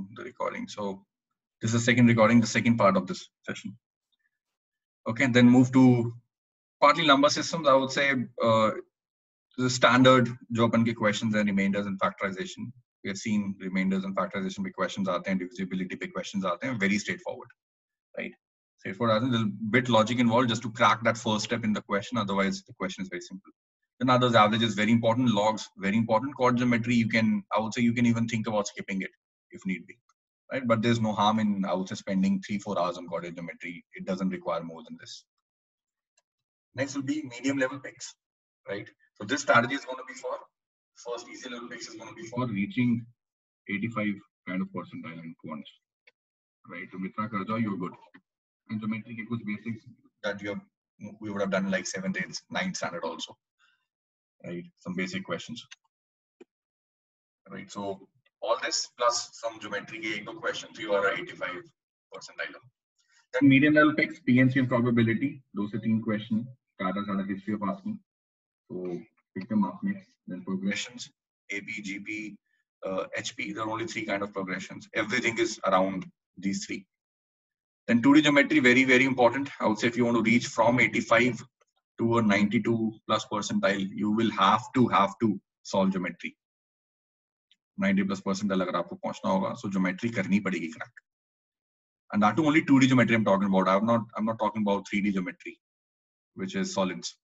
to the recording. So this is the second recording, the second part of this session. Okay, then move to partly number systems. I would say the standard जो अपन के questions and remainders and factorization. We have seen remainders and factorization पे questions आते हैं, divisibility पे questions आते हैं, very straightforward, right? Straightforward. There's a bit logic involved just to crack that first step in the question. Otherwise, the question is very simple. Then others, averages very important, logs very important, chord geometry. I would say you can even think about skipping it if need be, right? But there's no harm in, I would say, spending 3-4 hours on chord geometry. It doesn't require more than this. Next will be medium level picks, right? So this strategy is going to be for first easy level picks is going to be for reaching 85 kind of percentile in quants, right? So Mitra Karja, you're good. And geometry ke kuch basics that we would have done like 7th, 8th, 9th standard also, right? Some basic questions, right? So all this plus some geometry ke questions, you are 85 percentile. Then medium level picks, PNC and probability, those are 3 questions. Kara's had a history of asking. So pick them up next. Then progressions, AP, GP, HP. There are only 3 kind of progressions. Everything is around these 3. Then 2D geometry, very, very important. I would say if you want to reach from 85 to a 92 plus percentile, you will have to solve geometry. 90 plus percentile agar aapko pahunchna hoga, so geometry karni padegi crack. And that too only 2D geometry I'm talking about. I'm not talking about 3D geometry, which is solids.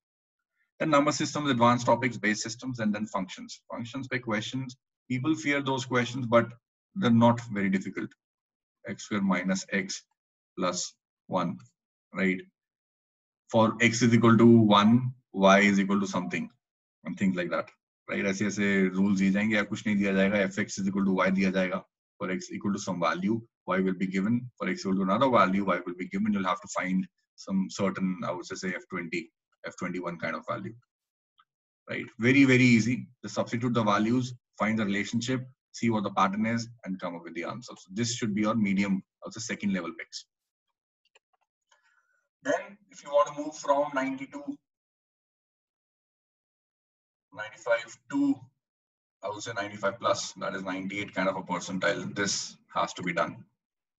Then number systems, advanced topics, base systems, and then functions. Functions by questions. People fear those questions, but they're not very difficult. X square minus X plus 1, right? For X is equal to 1, Y is equal to something, and things like that, right? ऐसे rules दिए जाएंगे या कुछ नहीं दिया जाएगा. Fx is equal to Y दिया जाएगा. For X equal to some value, Y will be given. For X equal to another value, Y will be given. You'll have to find some certain, I would say F20, F21 kind of value, right? Very, very easy. Just substitute the values, find the relationship, see what the pattern is, and come up with the answer. So this should be your medium, also second level picks. Then if you want to move from 95 to, I would say 95 plus, that is 98 kind of a percentile, this has to be done.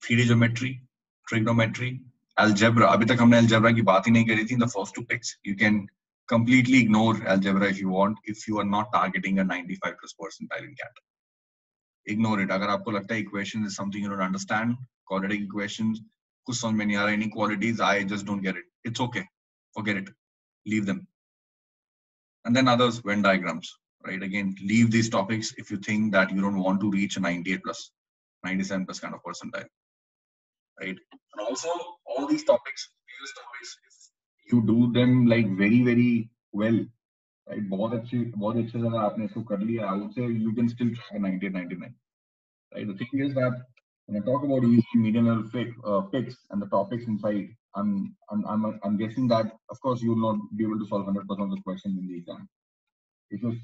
3D geometry, trigonometry, algebra. Abhi tak humne algebra ki baat hi nahi kari thi in the first 2 picks. You can completely ignore algebra if you want, if you are not targeting a 95 plus percentile in CAT. Ignore it. Agar aapko lagta hai equation is something you don't understand, quadratic equations, kuch samajh mein nahi aa raha, inequalities, I just don't get it. It's okay. Forget it. Leave them. And then others, Venn diagrams, right? Again, leave these topics if you think that you don't want to reach a 98 plus, 97 plus kind of percentile, right? And also, all these topics, previous topics, if you do them like very, very well, right? बहुत अच्छे अगर आपने इसको कर लिया, I would say you can still track a 98, 99, right? The thing is that when I talk about easy, medium level picks and the topics inside, I'm guessing that of course you will not be able to solve 100% of the questions in the exam. If you're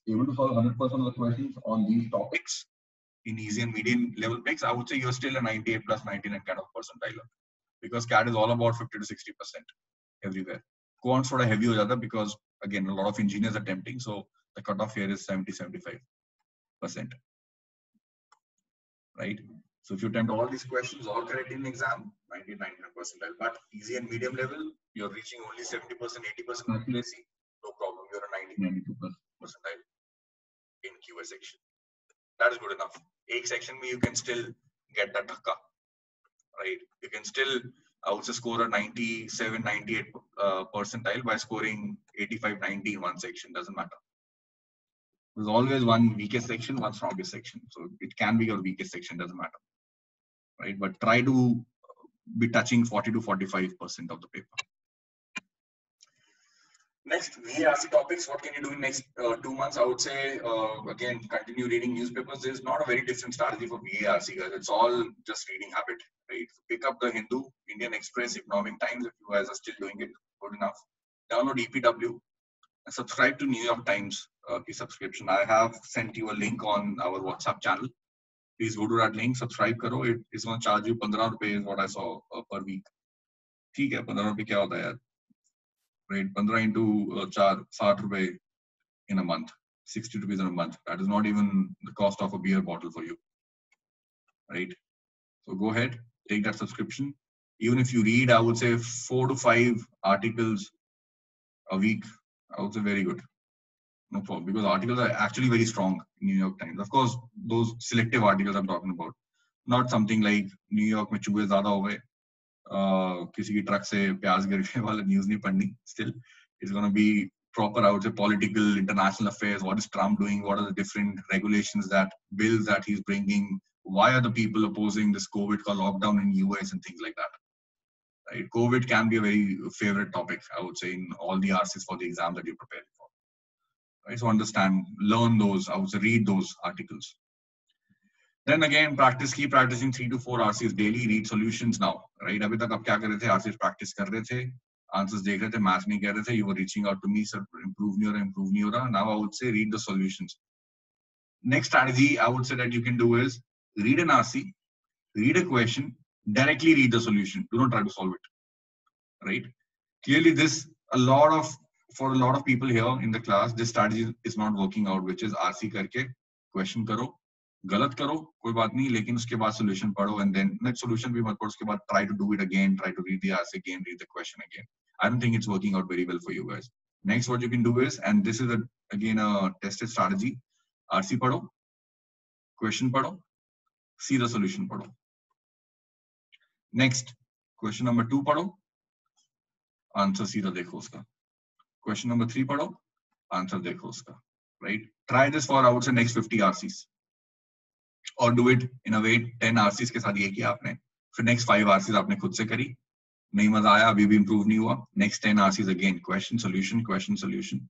able to solve 100% of the questions on these topics in easy and medium level picks, I would say you're still a 98 plus 99 kind of percentile, because CAT is all about 50 to 60% everywhere. Quants sort of heavy ho jata because again a lot of engineers are tempting, so the cutoff here is 70-75%, right? So if you attempt all these questions all correct in exam, 99 percentile. But easy and medium level, you're reaching only 70%, 80% accuracy. No problem. You're a 90-92 percentile in QA section. That is good enough. A section you can still get that dhakka, right? You can still, I would say, score a 97, 98 percentile by scoring 85, 90 in one section. Doesn't matter. There's always one weakest section, one strongest section. So it can be your weakest section, doesn't matter, right? But try to be touching 40 to 45% of the paper. Next, VARC topics. What can you do in next 2 months? I would say, again, continue reading newspapers. There's not a very different strategy for VARC, guys. It's all just reading habit, right? Pick up the Hindu, Indian Express, Economic Times. If you guys are still doing it, good enough. Download EPW. And subscribe to New York Times subscription. I have sent you a link on our WhatsApp channel. Please go to that link, subscribe karo. It is going to charge you 15 rupees is what I saw per week. ठीक है, 15 रुपए क्या होता है यार, right? 15 into 4, 60 रुपए in a month, 60 rupees in a month. That is not even the cost of a beer bottle for you. right? So go ahead, take that subscription. Even if you read, I would say 4 to 5 articles a week, I would say very good. No problem, because articles are actually very strong in New York Times. Of course, those selective articles I'm talking about, not something like New York में चूहे ज़्यादा हो गए, किसी की truck से प्याज गिर गए वाला न्यूज़ नहीं पढ़नी. Still, it's going to be proper, I would say, political, international affairs. What is Trump doing? What are the different regulations, that bills that he's bringing? Why are the people opposing this COVID lockdown in US and things like that? Right? COVID can be a very favorite topic, I would say, in all the RCs for the exam that you're preparing for. Right? So understand, learn those, I would say, read those articles. Then again, keep practicing 3 to 4 RCs daily, read solutions now. Right? अभी तक आप क्या कर रहे थे? RCs practice कर रहे थे, answers देख रहे थे, math नहीं कर रहे थे, you were reaching out to me, sir, improve नहीं हो रहा. Now I would say read the solutions. Next strategy I would say that you can do is read an RC, read a question, directly read the solution. Do not try to solve it. Right? Clearly, for a lot of people here in the class, this strategy is not working out, which is RC करके question करो, गलत करो, कोई बात नहीं, लेकिन उसके बाद solution पढ़ो, and then next solution भी मत पढ़ो, उसके बाद try to do it again, try to read the RC again, read the question again. I don't think it's working out very well for you guys. Next, what you can do is, and this is again a tested strategy, RC पढ़ो, question पढ़ो, see the solution पढ़ो. Next, question number 2 पढ़ो, answer सीधा देखो उसका. Question number 3 पढ़ो, answer देखो उसका. Right? Try this for, I would say, next 50 RCs. Or do it in a way 10 RCs के साथ ये किया आपने, फिर next 5 RCs आपने खुद से करी, नहीं मजा आया, अभी भी improve नहीं हुआ, next 10 RCs again, question, solution, question, solution.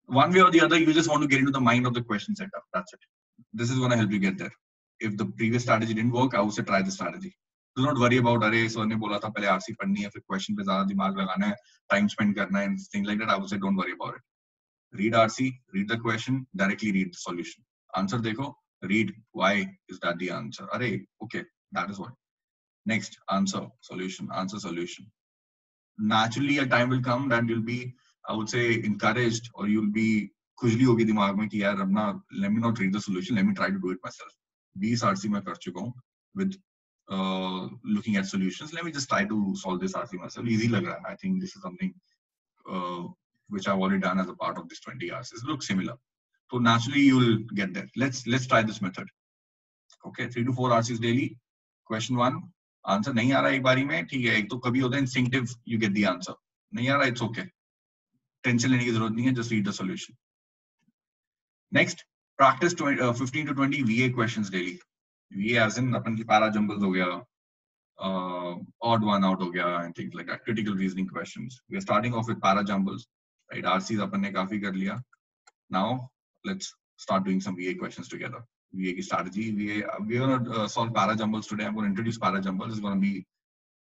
One way or the other, you just want to get into the mind of the question setup. That's it. This is going to help you get there. If the previous strategy didn't work, I would say try the strategy. Do not worry about, अरे sir ने बोला था पहले RC पढ़नी है, फिर question पे ज़्यादा दिमाग लगाना है, time spend करना है, and things like that. I would say don't worry about it. Read RC, read the question, directly read the solution. Answer देखो, read why is that the answer. अरे okay, that is what. Next, answer, solution, answer, solution. Naturally, a time will come that you'll be, I would say, encouraged, or you'll be खुजली होगी दिमाग में कि यार अब ना, let me not read the solution, let me try to do it myself. 20 RC मैं कर चुका हूँ with looking at solutions. Let me just try to solve this RC myself. Easy लग रहा है. I think this is something which I've already done as a part of this 20 RCs. It looks similar. So naturally you will get there. Let's try this method. Okay, 3 to 4 RCs daily. Question 1. Answer नहीं आ रहा एक बारी में, ठीक है. एक तो कभी होता है instinctive, you get the answer. नहीं आ रहा, it's okay. Tension लेने की जरूरत नहीं है. Just read the solution. Next, practice 15 to 20 VA questions daily. VA as in अपन की para jumbles हो गया, odd one out हो गया, and things like that. Critical reasoning questions. We are starting off with para jumbles. Right? RCs अपन ने काफी कर लिया. Now let's start doing some VA questions together. VA की strategy. We're going to solve para jumbles today. I'm going to introduce para jumbles. It's going to be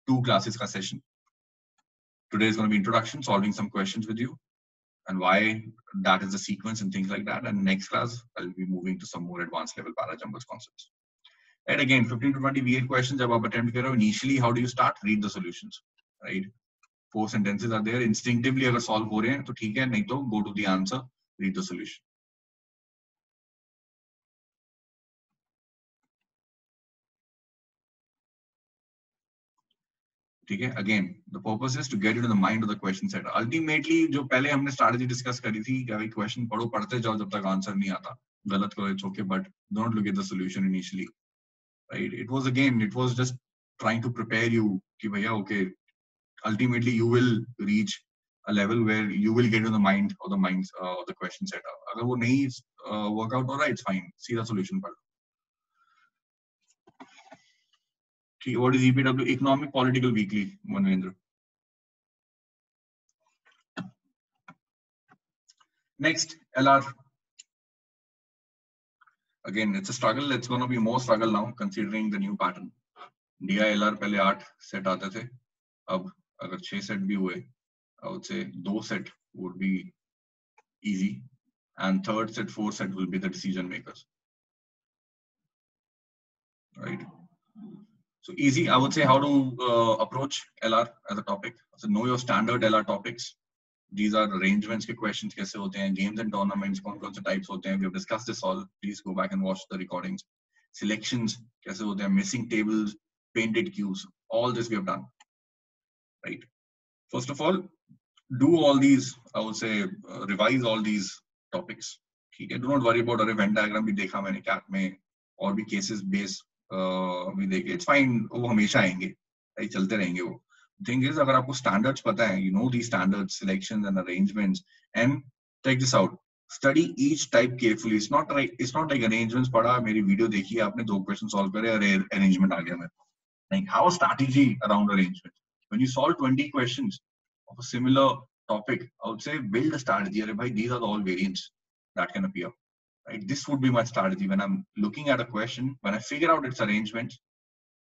2 classes ka session. Today is going to be introduction, solving some questions with you, and why that is the sequence and things like that. And next class, I'll be moving to some more advanced level para jumbles concepts. And again, 15 to 20 VA questions. जब आप attempt करो, initially, how do you start? Read the solutions. Right? 4 sentences are there. Instinctively, अगर solve हो रहे हैं तो ठीक है, नहीं तो go to the answer, read the solution. ठीक है. Again, the purpose is to get into the mind of the question set. Ultimately, जो पहले हमने strategy discuss करी थी, क्या भाई question पढ़ो, पढ़ते जाओ जब तक answer नहीं आता, गलत करो, it's okay, but don't look at the solution initially. Right? It was just trying to prepare you कि भैया okay, ultimately you will reach a level where you will get into the mind of the question setup. अगर वो नहीं work out हो रहा, it's fine. सीधा solution पढ़. What is EPW? Economic Political Weekly, Manvendra. Next, LR. Again, it's a struggle. It's going to be more struggle now, considering the new pattern. DILR पहले 8 set आते थे. अब अगर 6 set भी हुए, I would say 2 set would be easy, and 3rd set, 4th set will be the decision makers. Right? So easy. I would say how to approach LR as a topic. So know your standard LR topics. These are arrangements के questions कैसे होते हैं, games and tournaments कौन कौन से types होते हैं. We have discussed this all. Please go back and watch the recordings. selections कैसे होते हैं, missing tables, painted cubes, all this we have done, right? First of all, do all these, I would say, revise all these topics. ठीक है, do not worry about अरे Venn diagram भी देखा मैंने CAT में, और भी cases base भी देखे, it's fine, वो हमेशा आएंगे, right? चलते रहेंगे वो. Thing is, अगर आपको standards पता है, you know these standards, selections and arrangements, and check this out. Study each type carefully. It's not like arrangements पढ़ा, मेरी video देखी, आपने 2 questions solve करे, अरे arrangement आ गया मेरे. Like, have a strategy around arrangement. When you solve 20 questions of a similar topic, I would say build a strategy. These are the all variants that can appear. Right? This would be my strategy. When I'm looking at a question, when I figure out its arrangement,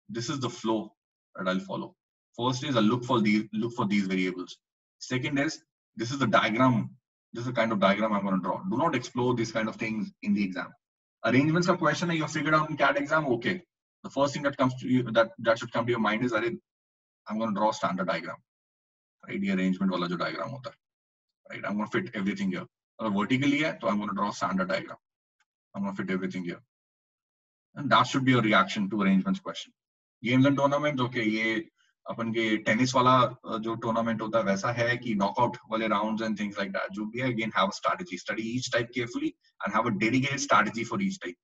this is the flow that I'll follow. First is I'll look for these variables. Second is, this is the diagram. This is the kind of diagram I'm going to draw. Do not explore these kind of things in the exam. Arrangements of question you figured out in CAT exam, okay. The first thing that comes to you, that should come to your mind is, I'm going to draw a standard diagram, right? The arrangement wala jo diagram hota hai, right? I'm going to fit everything here. Vertically hai, so I'm going to draw a standard diagram. I'm going to fit everything here, and that should be your reaction to arrangements question. Games and tournaments, okay, ये अपन के tennis वाला जो tournament होता है वैसा है कि knockout वाले rounds and things like that. जो भी है, again have a strategy, study each type carefully and have a dedicated strategy for each type.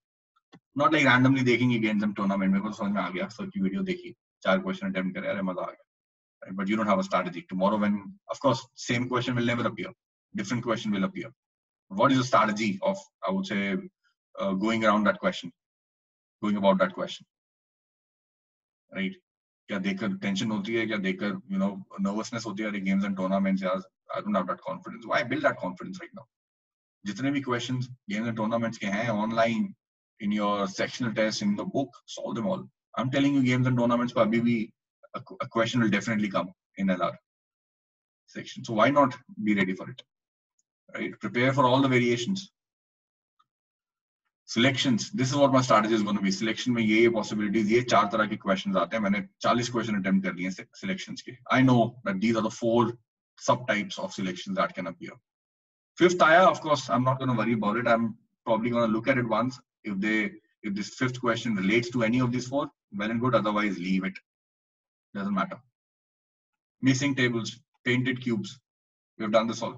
Not like randomly देखेंगे गेम्स एंड टूर्नामेंट, मेरे को समझ में आ गया, सर की वीडियो देखी, 4 क्वेश्चन अटेम्प्ट करे, अरे मजा आ गया, right? But you don't have a strategy. Tomorrow, when, of course, same question will never appear, different question will appear. What is the strategy of, I would say, going around that question, going about that question, right? क्या देखकर tension होती है, क्या देखकर nervousness होती है, games and tournaments, यार I don't have that confidence. Why build that confidence right now? जितने भी क्वेश्चंस गेम्स एंड टूर्नामेंट्स के हैं online, in your sectional tests, in the book, solve them all. I'm telling you, games and tournaments, maybe a question will definitely come in LR section. So why not be ready for it, right? Prepare for all the variations. Selections, this is what my strategy is going to be. Selection में ये possibilities, ये 4 तरह के questions आते हैं. मैंने 40 question attempt कर लिए selections के. I know that these are the 4 subtypes of selections that can appear. Fifth आया, of course, I'm not going to worry about it. I'm probably going to look at it once. If this 5th question relates to any of these 4, well and good. Otherwise, leave it. Doesn't matter. Missing tables, painted cubes. We have done this all.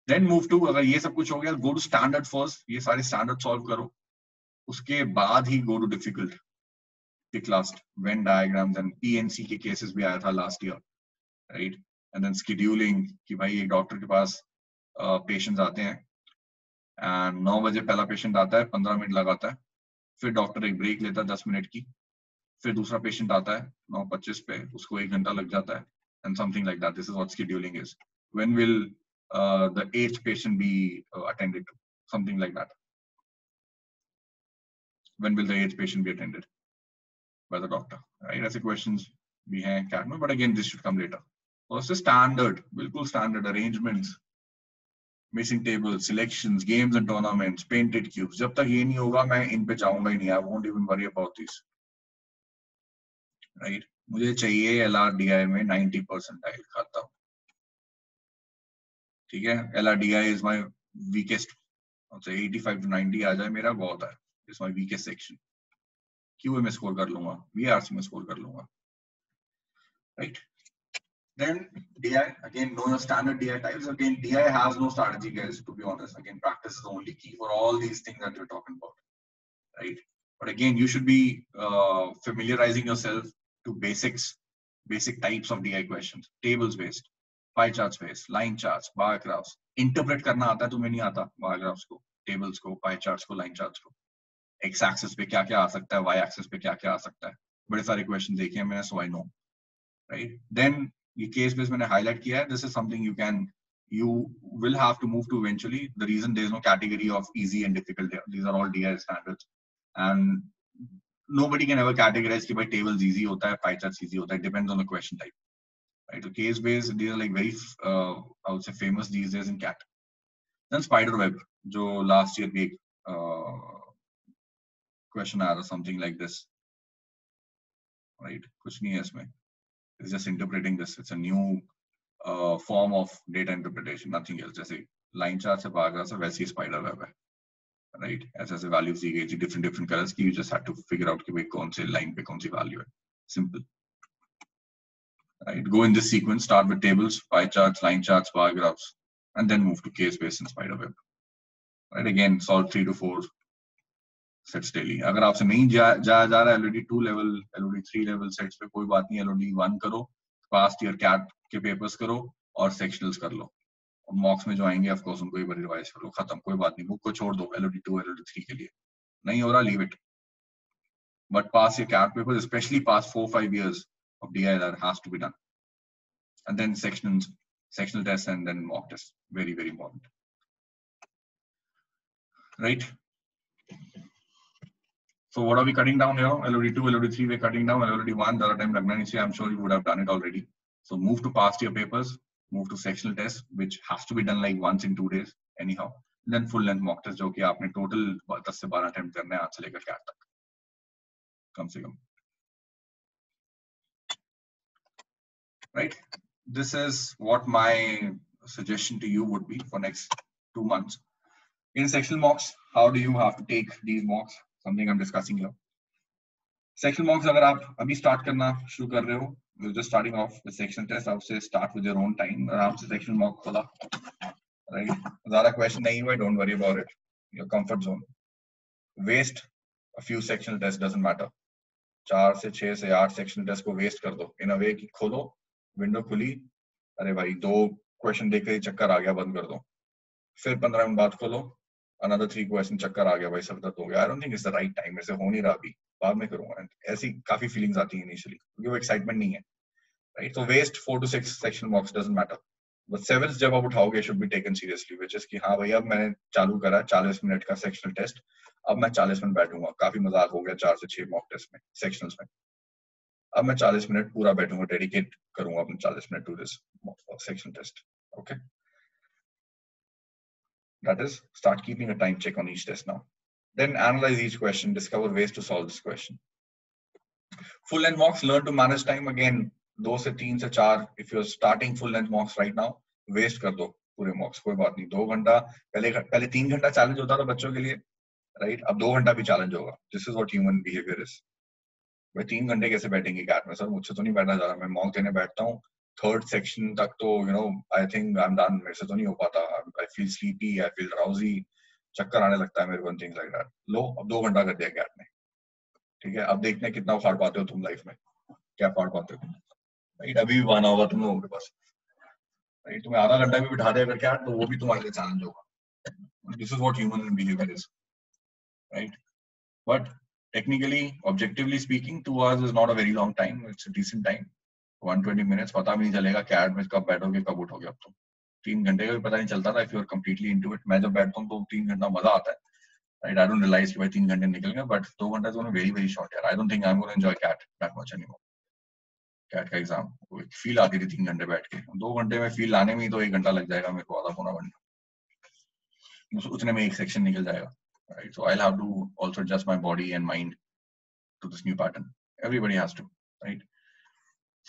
Then move to, अगर ये सब कुछ हो गया, go to standard first. ये सारे standard solve करो. उसके बाद ही go to difficult. Pick last. Venn diagrams and PNC के cases भी आया था last year, right? And then scheduling कि भाई एक डॉक्टर के पास patients आते हैं and 9 बजे पहला पेशेंट आता है, 15 मिनट लगाता है, फिर डॉक्टर एक ब्रेक लेता है 10 मिनट की, फिर दूसरा पेशेंट आता है 9:25 पे, उसको 1 घंटा लग जाता है, and something like that. This is what scheduling is. When will the 8th patient be attended to? Something like that. When will the 8th patient be attended by the doctor? Right? As a questions we have CAT में, but again this should come later. First is standard, बिल्कुल standard arrangements. Missing tables, selections, games and tournaments, painted cubes. जब तक ये नहीं होगा मैं इन पे जाऊंगा ही नहीं. I won't even worry about this. Right? मुझे चाहिए LRDI में 90 percentile खाता. ठीक है? LRDI is my weakest. अच्छा 85 to 90 आ जाए मेरा बहुत है. It's my weakest section. QA में स्कोर कर लूंगा, VRC में स्कोर कर लूंगा. Right? Then DI, again, know your standard DI types. Again, DI has no strategy, guys, to be honest. Again, practice is the only key for all these things that we're talking about, right? But again, you should be familiarizing yourself to basic types of DI questions. Tables based, pie charts based, line charts, bar graphs. Interpret करना आता है, तुम्हें नहीं आता bar graphs को, tables को, pie charts को, line charts को. X axis पे क्या क्या आ सकता है, Y axis पे क्या क्या आ सकता है. बड़े सारे questions देखे हैं मैंने, so I know, right? Then ये case based मैंने highlight किया है. This is something you will have to move to eventually. The reason there is no category of easy and difficult here. These are all DI standards, and nobody can ever categorize कि भाई tables easy होता है, pie charts easy होता है. It depends on the question type, right? So case based, these are like very I would say famous these days in CAT. Then spider web, जो last year भी question आया था, something like this, right? कुछ नहीं है इसमें. It's just interpreting this. It's a new form of data interpretation, nothing else. जैसे line chart से bar graph से वैसे ही spider web है. राइट ऐसे ऐसे वैल्यूज दी गई थी डिफरेंट कलर्स की, you just had to figure out कि भाई कौन से लाइन पे कौन सी वैल्यू है, simple. Right, go in this sequence, start with tables, pie charts, line charts, bar graphs, and then move to case-based and spiderweb. Right, again solve 3 to 4 sets daily. अगर आपसे नहीं जा रहा है LOD 2 level, LOD 3 level sets पे कोई बात नहीं, LOD 1 करो, past year CAT के papers करो और sectionals कर लो. मॉक्स में जो आएंगे ऑफ कोर्स उनको एक बार रिवाइज कर लो, खत्म, कोई बात नहीं, बुक को छोड़ दो LOD 2 LOD 3 के लिए, नहीं हो रहा leave it, but pass your CAT papers, especially past 4-5 years of DILR has to be done. And then sectional tests and then mock tests, very important, right? So what are we cutting down here? LOD 2, LOD 3 we're cutting down, LOD 1 the other time lagna nahi chahiye, I'm sure you would have done it already. So move to past year papers, move to sectional tests, which has to be done like once in 2 days anyhow, then full length mock test jo ki aapne total 10 से 12 attempt karne hain aaj se lekar CAT tak kam se kam, right? This is what my suggestion to you would be for next 2 months. In sectional mocks, how do you have to take these mocks? Something I'm discussing here. Sectional mocks, अगर आप अभी start करना शुरू कर रहे हो, you're just starting off with sectional test, I would say start with your own time. आराम से sectional mock खोला, right? ज़्यादा question नहीं हुआ, don't worry about it. Your comfort zone. Waste a few sectional tests, doesn't matter. 4 से 6 से 8 sectional tests को waste कर दो. In a way कि खोलो, window खुली, अरे भाई 2 question देख के चक्कर आ गया, बंद कर दो. फिर 15 मिनट बाद खोलो, another 3 क्वेश्चन, चक्कर आ गया भाई, सर दर्द हो गया, I don't think it's the right time, ऐसे हो नहीं रहा अभी, बाद में करूंगा. ऐसी काफी फीलिंग्स आती हैं इनिशियली क्योंकि वो एक्साइटमेंट नहीं है, राइट? तो waste 4 to 6 section mocks, doesn't matter, but 7th जब आप उठाओगे should be taken seriously, which is कि हाँ भैया अब मैंने चालू करा 40 मिनट का सेक्शनल टेस्ट, अब मैं 40 मिनट बैठूंगा, काफी मजाक हो गया 4 से 6 मॉक टेस्ट में सेक्शनल्स में, अब मैं 40 मिनट पूरा बैठूंगा, डेडिकेट करूंगा अपने 40 minute to this section test. Okay, that is, start keeping a time check on each test now. Then analyze each question, discover ways to solve this question. Full length mocks, learn to manage time. Again, 2 से 3 से 4, if you're starting full length mocks right now, waste कर दो पूरे mocks, कोई बात नहीं. 2 घंटा पहले 3 घंटा चैलेंज होता था बच्चों के लिए, राइट? अब 2 घंटा भी चैलेंज होगा. This is what human behaviour is. भाई 3 घंटे कैसे बैठेंगे कैट में? सर मुझसे तो नहीं बैठा जा रहा, मैं मॉक देने बैठता हूँ 3rd सेक्शन तक तो I think I am done, मेरे से तो नहीं हो पाता, I feel sleepy, I feel drowsy, चक्कर आने लगता है मेरे को, थिंग्स लाइक दैट. लो, अब 2 घंटा कर दिया कैट ने, ठीक है? अब देखते हैं कितना उखाड़ पाते हो तुम लाइफ में, क्या फाड़ पाते हो, राइट? अभी भी बहाना होगा तुम लोगों के पास, राइट? तुम्हें आधा घंटा भी बिठा दे अगर कैट, तो वो भी तुम्हारे लिए चैलेंज होगा. This is what human behaviour is, right? But technically, objectively speaking, 2 hours is not a very long time. It's a decent time. 120 minutes, पता भी नहीं चलेगा कैट में कब बैठोगे कब उठोगे. अब तो 3 घंटे का भी पता नहीं चलता था if you are completely into it. मैं जब बैठता हूँ तो 3 घंटा मजा आता है, right? I don't realize कि भाई 3 घंटे निकल गए, but 2 घंटा तो very very short यार. I don't think I'm going to enjoy cat that much anymore. CAT का एग्जाम फील आती थी 3 घंटे बैठ के, 2 घंटे में फील लाने में ही तो 1 घंटा लग जाएगा मेरे को, आधा पौना घंटा, उतने में एक सेक्शन निकल जाएगा, right? So I'll have to also adjust my body and mind to this new pattern. Everybody has to, right?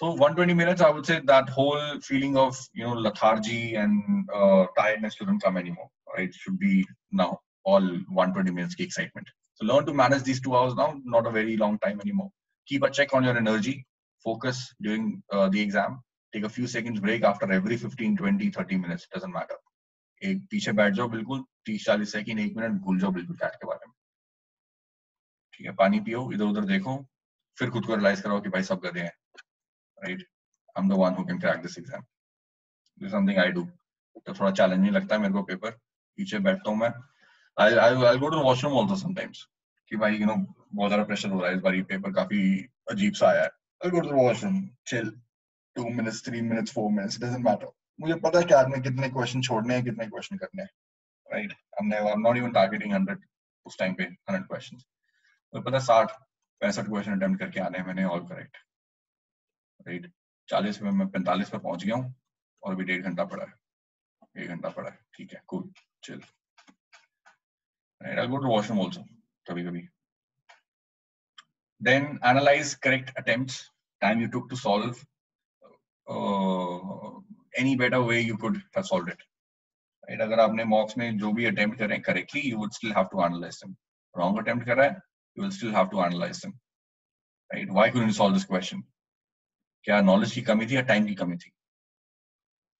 So 120 minutes, I would say that whole feeling of lethargy and tiredness shouldn't come anymore, right? Should be now all 120 minutes ki excitement. So learn to manage these 2 hours now, not a very long time anymore. Keep a check on your energy, focus during the exam, take a few seconds break after every 15, 20, 30 minutes, doesn't matter. एक पीछे बैठ जाओ बिल्कुल 30-40 second, 1 minute भूल जाओ बिल्कुल cat के बारे में, ठीक है? पानी पियो, इधर उधर देखो, फिर खुद को रियलाइज करो कि भाई सब गधे हैं, right? I am the one who can crack this exam. This is something I do. तो थोड़ा चैलेंजिंग लगता है मेरे को पेपर, पीछे बैठता हूँ मैं, I go to washroom also sometimes कि भाई बहुत सारा प्रेशर हो रहा है इस बार, पेपर काफी अजीब सा आया है. I go to washroom, chill, 2 minutes, 3 minutes, 4 minutes, doesn't matter. मुझे पता है कि आज में कितने क्वेश्चन छोड़ने हैं, कितने क्वेश्चन करने हैं, right? I'm not even targeting 100 उस टाइम पे 100 क्वेश्चंस. मुझे पता है 60-65 क्वेश्चन अटेम्प्ट करके आने हैं मैंने, ऑल करेक्ट, राइट? 40 में मैं 45 पे पहुंच गया हूँ और अभी 1.5 घंटा पड़ा है, 1 घंटा पड़ा है, ठीक है, cool, chill, right? I'll go to washroom also कभी-कभी. Then analyze correct attempts, time you took to solve, any better way you could have solved it, right? अगर आपने mocks में जो भी attempt करें correctly, you would still have to analyze them. Wrong attempt कर रहा है, you will still have to analyze them, right? Why couldn't you solve this question? क्या knowledge की कमी थी या time की कमी थी?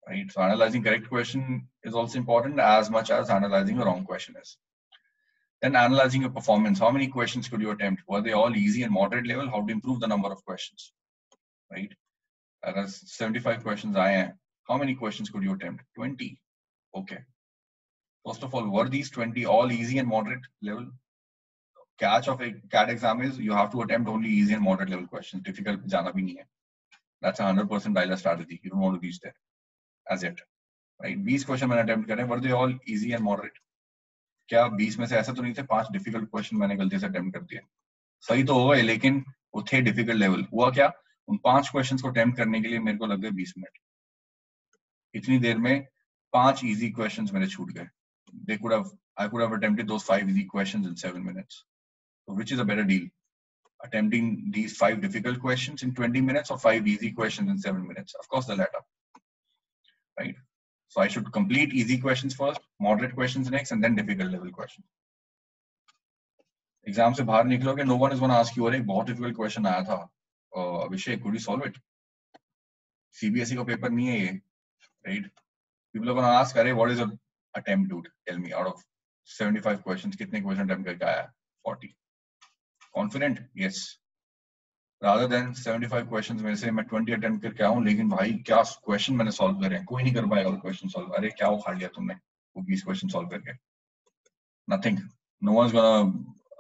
Right? So analyzing correct question is also important as much as analyzing a wrong question is. Then analyzing your performance. How many questions could you attempt? Were they all easy and moderate level? How to improve the number of questions? Right? Agar 75 questions आए हैं, how many questions could you attempt? 20. Okay. First of all, were these 20 all easy and moderate level? Catch of a CAT exam is you have to attempt only easy and moderate level questions. Difficult जाना भी नहीं है. That's a 100% dialer strategy. You don't want to reach there as yet. Right? 20 question मैंने attempt करे, were they all easy and moderate? क्या 20 में से ऐसा तो नहीं थे 5 डिफिकल्ट क्वेश्चन मैंने गलती से अटेम्प्ट कर दिए? सही तो होगा लेकिन वो थे डिफिकल्ट लेवल. हुआ क्या, उन 5 क्वेश्चंस को अटेम्प्ट करने के लिए मेरे को लग गए 20 मिनट. इतनी देर में 5 इजी क्वेश्चंस मेरे छूट गए. I could have attempted those 5 easy questions in 7 minutes. So which is a better deal? Attempting these 5 difficult questions in 20 minutes or 5 easy questions in 7 minutes? Of course the latter. Right? So I should complete easy questions first, moderate questions next, and then difficult level questions. Exam से बाहर निकलोगे, no one is going to ask you, अरे बहुत difficult question आया था, अभिषेक, could you solve it? CBSE का paper नहीं है ये, right? People are going to ask, अरे what is your attempt, dude? Tell me, out of 75 questions, कितने question attempt करके आया? 40. Confident? Yes. Rather than 75 questions में से मैं 20 attempt करके आऊँ, लेकिन भाई क्या question मैंने solve करे हैं, कोई नहीं कर पाएगा वो question solve. अरे क्या उखाड़ लिया तुमने वो 20 question solve करके? Nothing. No one's gonna,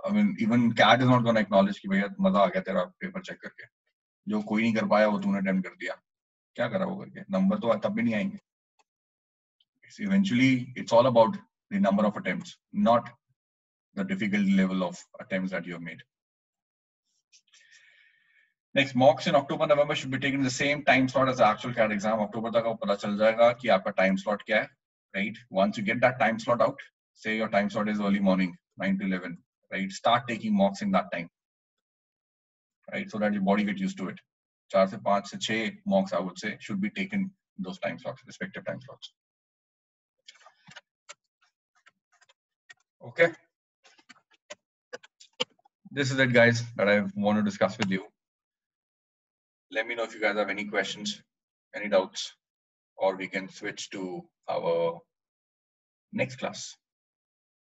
I mean, even CAT is not gonna acknowledge कि भैया मजा आ गया तेरा पेपर चेक करके. जो कोई नहीं कर पाया वो तूने अटेम्प्ट कर दिया. क्या करा वो करके? नंबर तो तब भी नहीं आएंगे. Eventually, it's all about the number of attempts, not the difficulty level of attempts that you have made. Next, mocks in October, November should be taken in the same time slot as the actual CAT exam. October तक आपको पता चल जाएगा कि आपका time slot क्या है, right? Once you get that time slot out, say your time slot is early morning, 9 to 11, right? Start taking mocks in that time, right? So that your body gets used to it. 4 से 5 से 6 mocks, I would say, should be taken in those time slots, respective time slots. Okay. This is it, guys, that I want to discuss with you. Let me know if you guys have any questions, any doubts, or we can switch to our next class.